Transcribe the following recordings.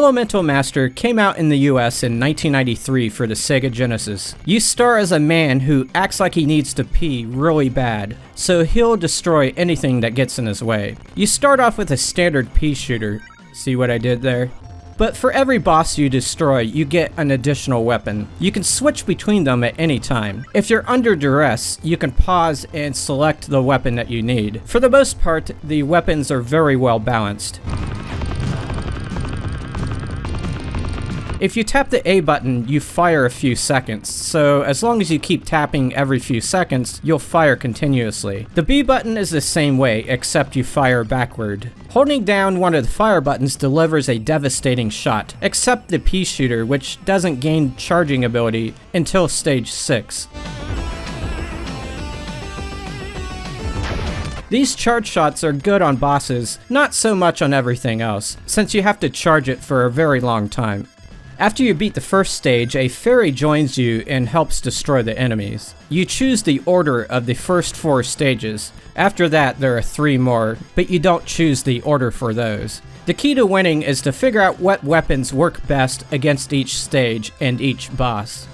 Elemental Master came out in the US in 1993 for the Sega Genesis. You star as a man who acts like he needs to pee really bad, so he'll destroy anything that gets in his way. You start off with a standard pea shooter. See what I did there? But for every boss you destroy, you get an additional weapon. You can switch between them at any time. If you're under duress, you can pause and select the weapon that you need. For the most part, the weapons are very well balanced. If you tap the A button, you fire a few seconds, so as long as you keep tapping every few seconds, you'll fire continuously. The B button is the same way, except you fire backward. Holding down one of the fire buttons delivers a devastating shot, except the pea shooter, which doesn't gain charging ability until stage 6. These charge shots are good on bosses, not so much on everything else, since you have to charge it for a very long time. After you beat the first stage, a fairy joins you and helps destroy the enemies. You choose the order of the first 4 stages. After that, there are 3 more, but you don't choose the order for those. The key to winning is to figure out what weapons work best against each stage and each boss.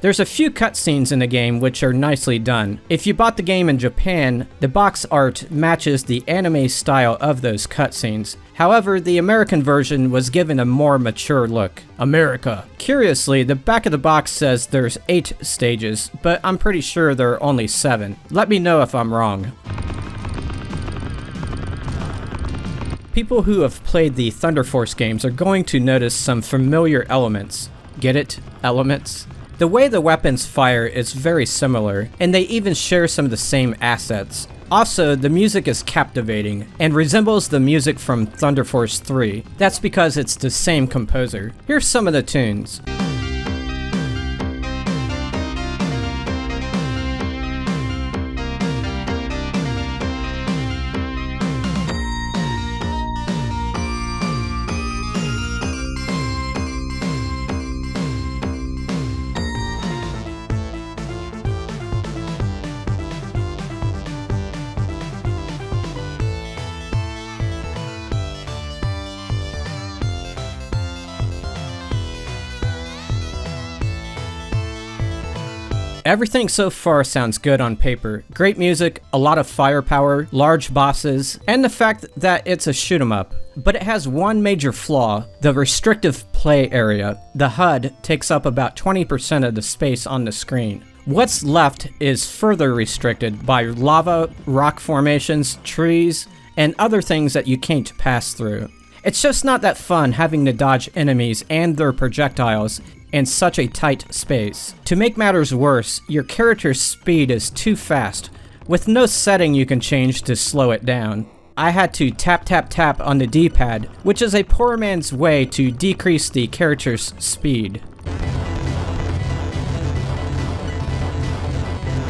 There's a few cutscenes in the game which are nicely done. If you bought the game in Japan, the box art matches the anime style of those cutscenes. However, the American version was given a more mature look. America. Curiously, the back of the box says there's 8 stages, but I'm pretty sure there are only 7. Let me know if I'm wrong. People who have played the Thunder Force games are going to notice some familiar elements. Get it? Elements? The way the weapons fire is very similar, and they even share some of the same assets. Also, the music is captivating, and resembles the music from Thunder Force 3. That's because it's the same composer. Here's some of the tunes. Everything so far sounds good on paper. Great music, a lot of firepower, large bosses, and the fact that it's a shoot 'em up. But it has one major flaw, the restrictive play area. The HUD takes up about 20% of the space on the screen. What's left is further restricted by lava, rock formations, trees, and other things that you can't pass through. It's just not that fun having to dodge enemies and their projectiles in such a tight space. To make matters worse, your character's speed is too fast, with no setting you can change to slow it down. I had to tap tap tap on the D-pad, which is a poor man's way to decrease the character's speed.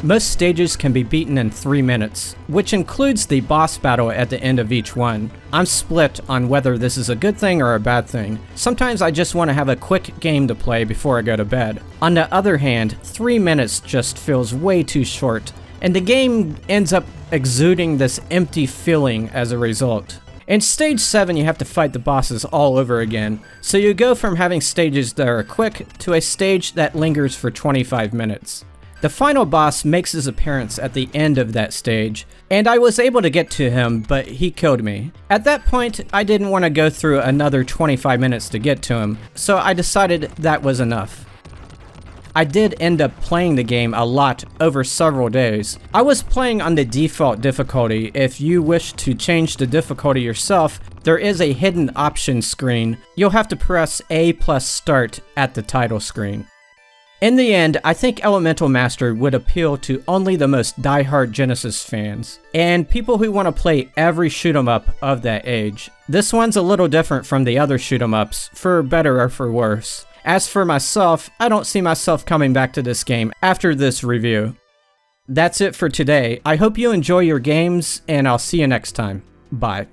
Most stages can be beaten in 3 minutes, which includes the boss battle at the end of each one. I'm split on whether this is a good thing or a bad thing. Sometimes I just want to have a quick game to play before I go to bed. On the other hand, 3 minutes just feels way too short, and the game ends up exuding this empty feeling as a result. In stage 7, you have to fight the bosses all over again, so you go from having stages that are quick to a stage that lingers for 25 minutes. The final boss makes his appearance at the end of that stage, and I was able to get to him, but he killed me. At that point, I didn't want to go through another 25 minutes to get to him, so I decided that was enough. I did end up playing the game a lot over several days. I was playing on the default difficulty. If you wish to change the difficulty yourself, there is a hidden options screen. You'll have to press A plus start at the title screen. In the end, I think Elemental Master would appeal to only the most diehard Genesis fans, and people who want to play every shoot 'em up of that age. This one's a little different from the other shoot 'em ups, for better or for worse. As for myself, I don't see myself coming back to this game after this review. That's it for today. I hope you enjoy your games, and I'll see you next time. Bye.